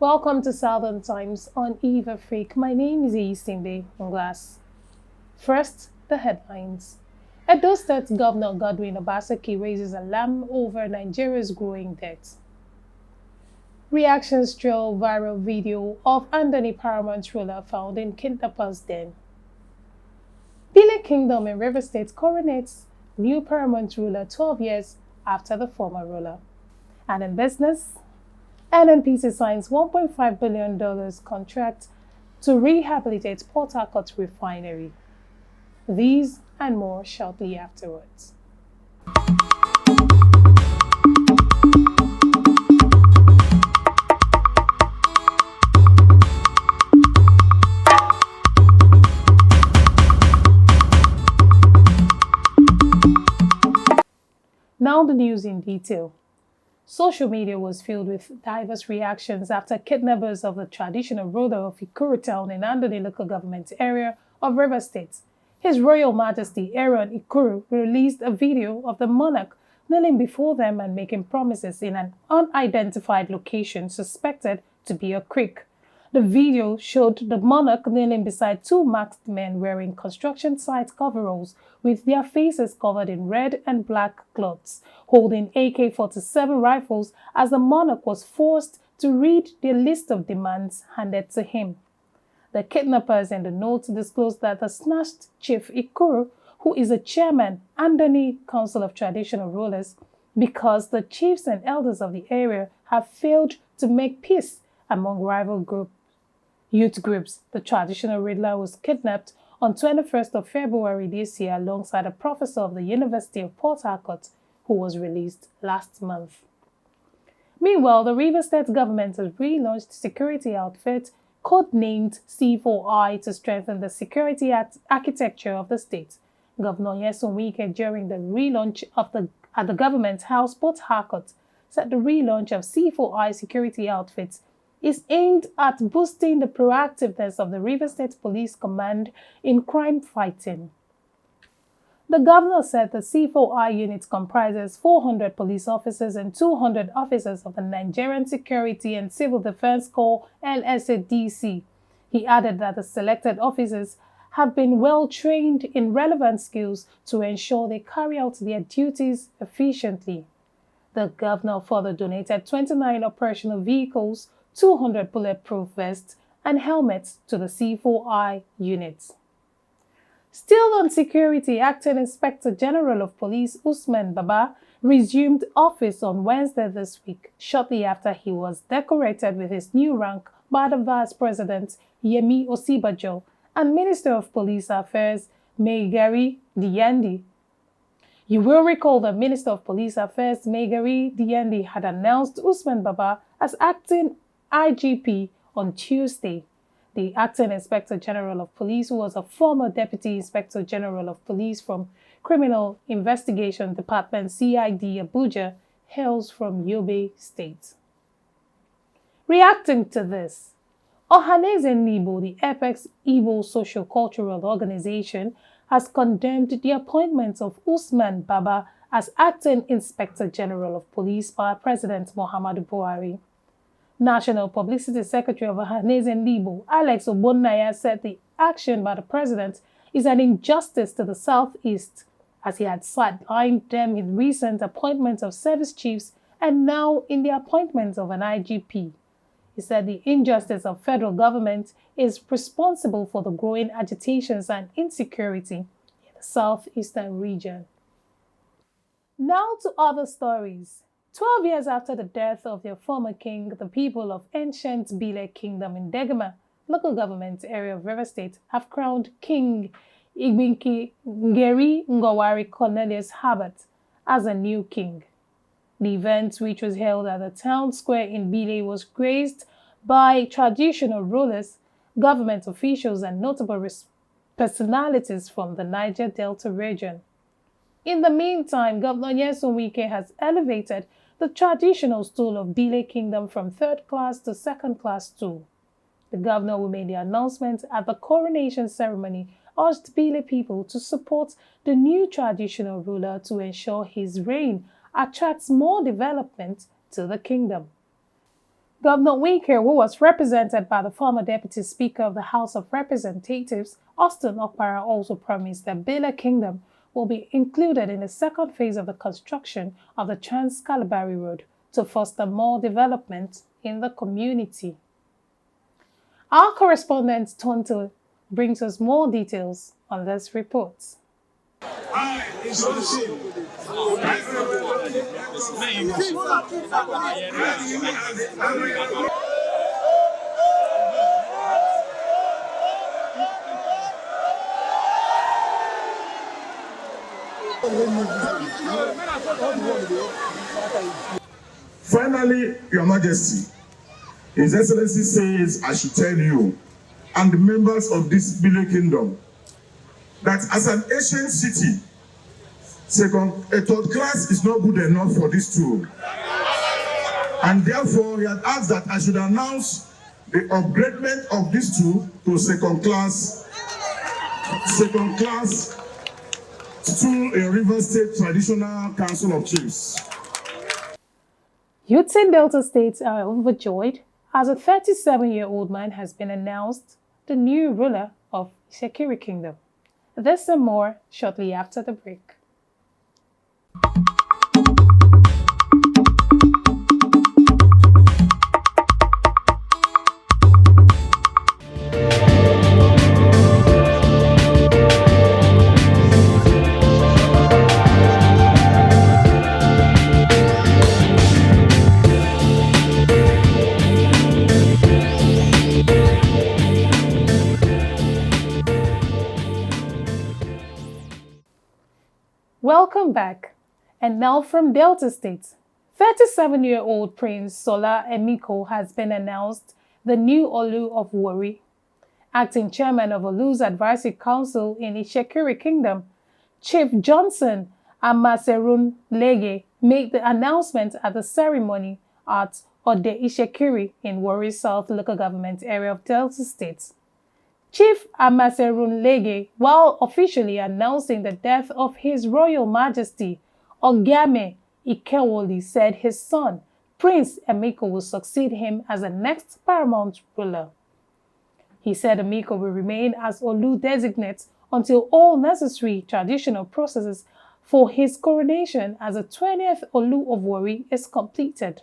Welcome to Southerntimes on EveAfrique. My name is Isimbe Nglas. First, the headlines. Edo State Governor Godwin Obaseki raises alarm over Nigeria's growing debt. Reactions trail viral video of Anthony Paramount ruler found in kidnappers' den. Bile Kingdom in River State coronates new Paramount ruler 12 years after the former ruler. And in business, NNPC signs $1.5 billion contract to rehabilitate Port Harcourt refinery. These and more shortly afterwards. Now the news in detail. Social media was filled with diverse reactions after kidnappers of the traditional ruler of Ikuru town in Andoni local government area of River State, His Royal Majesty Aaron Ikuru, released a video of the monarch kneeling before them and making promises in an unidentified location suspected to be a creek. The video showed the monarch kneeling beside two masked men wearing construction site coveralls with their faces covered in red and black cloths, holding AK-47 rifles as the monarch was forced to read the list of demands handed to him. The kidnappers in the note disclosed that the snatched Chief Ikuru, who is a chairman, Andoni Council of Traditional Rulers, because the chiefs and elders of the area have failed to make peace among rival youth groups. The traditional ruler was kidnapped on 21st of February this year alongside a professor of the University of Port Harcourt who was released last month. Meanwhile, the River State government has relaunched security outfit codenamed C4I to strengthen the security architecture of the state. Governor Nyesom Wike, during the relaunch at the government house Port Harcourt, said the relaunch of C4I security outfits is aimed at boosting the proactiveness of the River State Police Command in crime fighting. The governor said the C4I unit comprises 400 police officers and 200 officers of the Nigerian Security and Civil Defense Corps (NSADC). He added that the selected officers have been well trained in relevant skills to ensure they carry out their duties efficiently. The governor further donated 29 operational vehicles, 200 bulletproof vests, and helmets to the C4I units. Still on security, Acting Inspector General of Police Usman Baba resumed office on Wednesday this week, shortly after he was decorated with his new rank by the Vice President Yemi Osibajo and Minister of Police Affairs Maigari Diandi. You will recall that Minister of Police Affairs Maigari Diandi had announced Usman Baba as acting IGP on Tuesday. The Acting Inspector General of Police, who was a former Deputy Inspector General of Police from Criminal Investigation Department CID Abuja, hails from Yobe State. Reacting to this, Ohaneze Nibo, the Apex Igbo Socio-Cultural Organization, has condemned the appointment of Usman Baba as Acting Inspector General of Police by President Muhammadu Buhari. National Publicity Secretary of Ohaneze Ndigbo, Alex Ogbonnaya, said the action by the president is an injustice to the Southeast, as he had sidelined them in recent appointments of service chiefs and now in the appointment of an IGP. He said the injustice of federal government is responsible for the growing agitations and insecurity in the southeastern region. Now to other stories. 12 years after the death of their former king, the people of ancient Bile Kingdom in Degama, local government area of River State, have crowned King Igbinki Ngeri Ngowari Cornelius Herbert as a new king. The event, which was held at the town square in Bile, was graced by traditional rulers, government officials, and notable personalities from the Niger Delta region. In the meantime, Governor Nyesom Wike has elevated the traditional stool of Bile Kingdom from 3rd class to 2nd class stool. The governor, who made the announcement at the coronation ceremony, urged Bile people to support the new traditional ruler to ensure his reign attracts more development to the kingdom. Governor Wike, who was represented by the former Deputy Speaker of the House of Representatives, Austin Okpara, also promised that Bela Kingdom will be included in the second phase of the construction of the Trans-Kalabari Road to foster more development in the community. Our correspondent Tonto brings us more details on this report. Finally, Your Majesty, His Excellency says I should tell you and the members of this Bile Kingdom that as an ancient city, a third class is not good enough for this tool. And therefore, he had asked that I should announce the upgradement of this tool to second class stool in Rivers State Traditional Council of Chiefs. Youths in Delta States are overjoyed as a 37-year-old man has been announced the new ruler of Ishekiri Kingdom. This and more shortly after the break. Welcome back. And now from Delta State, 37-year-old Prince Sola Emiko has been announced the new Olu of Warri. Acting chairman of Olu's Advisory Council in Ishekiri Kingdom, Chief Johnson Amaserun Lege made the announcement at the ceremony at Ode Ishekiri in Warri South local government area of Delta State. Chief Amaserun Lege, while officially announcing the death of His Royal Majesty Ogiame Ikewoli, said his son, Prince Emiko, will succeed him as the next paramount ruler. He said Emiko will remain as Olu designate until all necessary traditional processes for his coronation as the 20th Olu of Warri is completed.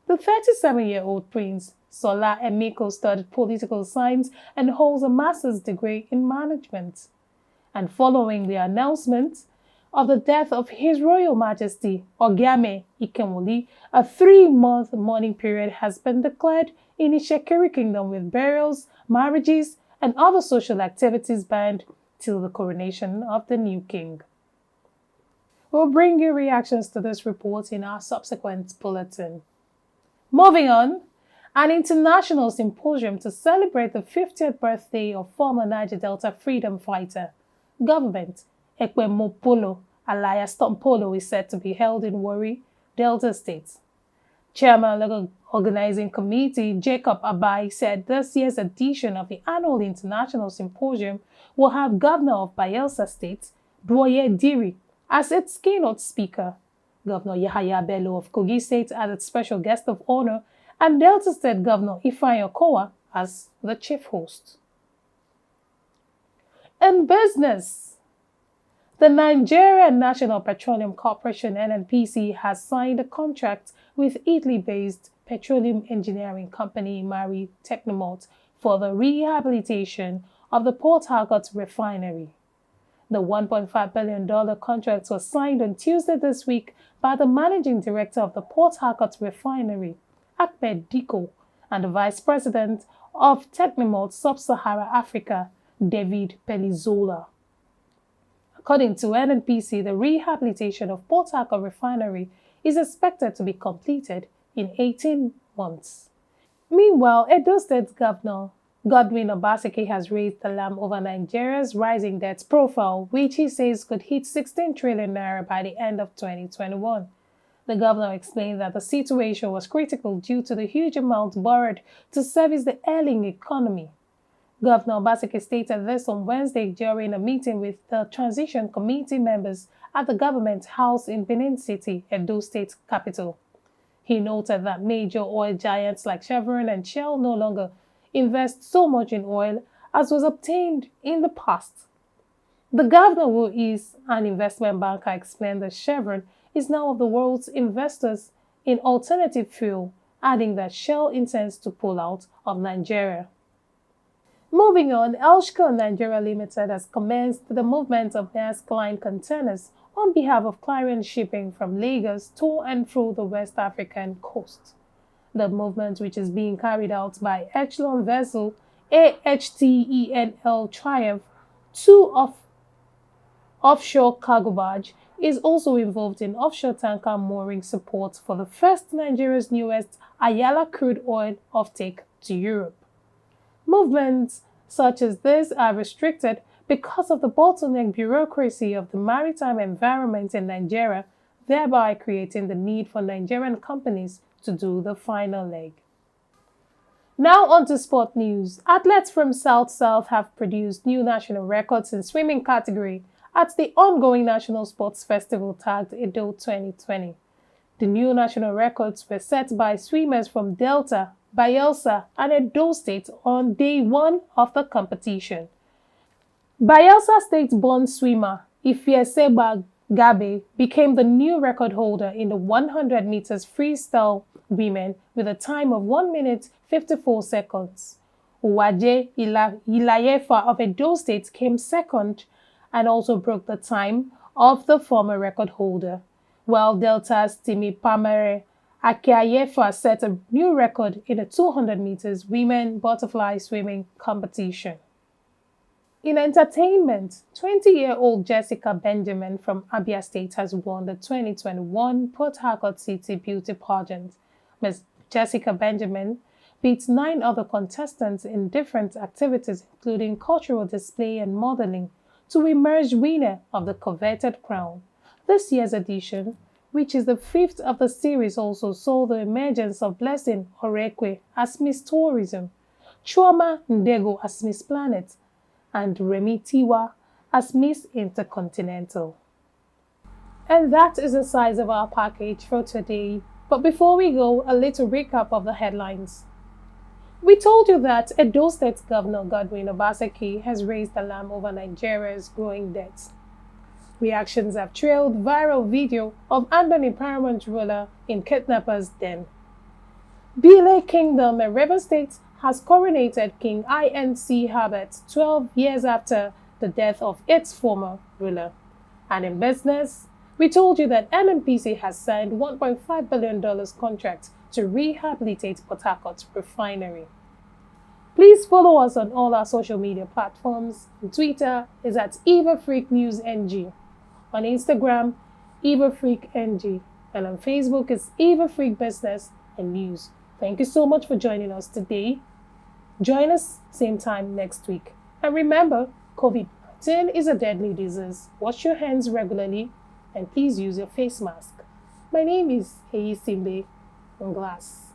The 37-year-old Prince Sola Emiko studied political science and holds a master's degree in management. And following the announcement of the death of His Royal Majesty Ogiame Ikewoli, a 3-month mourning period has been declared in Ishekiri Kingdom with burials, marriages, and other social activities banned till the coronation of the new king. We'll bring you reactions to this report in our subsequent bulletin. Moving on, an international symposium to celebrate the 50th birthday of former Niger Delta freedom fighter, Government Ekpemopolo alias Tompolo, is set to be held in Warri, Delta State. Chairman of the organizing committee, Jacob Abai, said this year's edition of the annual international symposium will have Governor of Bayelsa State, Boye Diri, as its keynote speaker, Governor Yahaya Bello of Kogi State as its special guest of honor, and Delta State Governor Ifeanyi Okowa as the chief host. In business, the Nigerian National Petroleum Corporation (NNPC) has signed a contract with Italy-based petroleum engineering company Mari Technomalt for the rehabilitation of the Port Harcourt refinery. The $1.5 billion contract was signed on Tuesday this week by the managing director of the Port Harcourt refinery, Ahmed Diko, and the vice president of Technomalt Sub-Sahara Africa, David Pelizola. According to NNPC, the rehabilitation of Port Harcourt refinery is expected to be completed in 18 months. Meanwhile, Edo State Governor Godwin Obaseki has raised alarm over Nigeria's rising debt profile, which he says could hit 16 trillion naira by the end of 2021. The governor explained that the situation was critical due to the huge amount borrowed to service the ailing economy. Governor Obaseki stated this on Wednesday during a meeting with the Transition Committee members at the Government House in Benin City, Edo State capital. He noted that major oil giants like Chevron and Shell no longer invest so much in oil as was obtained in the past. The governor, who is an investment banker, explained that Chevron is now one of the world's investors in alternative fuel, adding that Shell intends to pull out of Nigeria. Moving on, Elshka Nigeria Limited has commenced the movement of Maersk Line containers on behalf of Clarion Shipping from Lagos to and through the West African coast. The movement, which is being carried out by Echelon vessel AHTENL Triumph, 2 of offshore cargo barge, is also involved in offshore tanker mooring support for the first Nigeria's newest Ayala crude oil offtake to Europe. Movements such as this are restricted because of the bottleneck bureaucracy of the maritime environment in Nigeria, thereby creating the need for Nigerian companies to do the final leg. Now on to sport news. Athletes from South have produced new national records in swimming category at the ongoing National Sports Festival tagged Edo 2020. The new national records were set by swimmers from Delta, Bayelsa, and Edo State on day 1 of the competition. Bayelsa State-born swimmer Ifeasegba Gabe became the new record holder in the 100 meters freestyle women with a time of 1 minute 54 seconds. Uwaje Ilayefa of Edo State came second and also broke the time of the former record holder, while Delta's Timi Pamere Akiayefa set a new record in the 200 meters women butterfly swimming competition. In entertainment, 20-year-old Jessica Benjamin from Abia State has won the 2021 Port Harcourt City Beauty Pageant. Ms. Jessica Benjamin beat 9 other contestants in different activities, including cultural display and modeling, to emerge winner of the coveted crown. This year's edition, which is the 5th of the series, also saw the emergence of Blessing Orekwe as Miss Tourism, Chuama Ndego as Miss Planet, and Remi Tiwa as Miss Intercontinental. And that is the size of our package for today. But before we go, a little recap of the headlines. We told you that Edo State Governor Godwin Obaseki has raised alarm over Nigeria's growing debts. Reactions have trailed viral video of Anthony Paramount ruler in kidnapper's den. Bile Kingdom in River State has coronated King INC Herbert 12 years after the death of its former ruler. And in business, we told you that NNPC has signed $1.5 billion contract to rehabilitate Port Harcourt refinery. Please follow us on all our social media platforms. On Twitter is at EveAfrique News NG. On Instagram, EveAfrique NG. And on Facebook is EveAfrique Business and News. Thank you so much for joining us today. Join us same time next week. And remember, COVID-19 is a deadly disease. Wash your hands regularly and please use your face mask. My name is Heyi Simbe Nglas.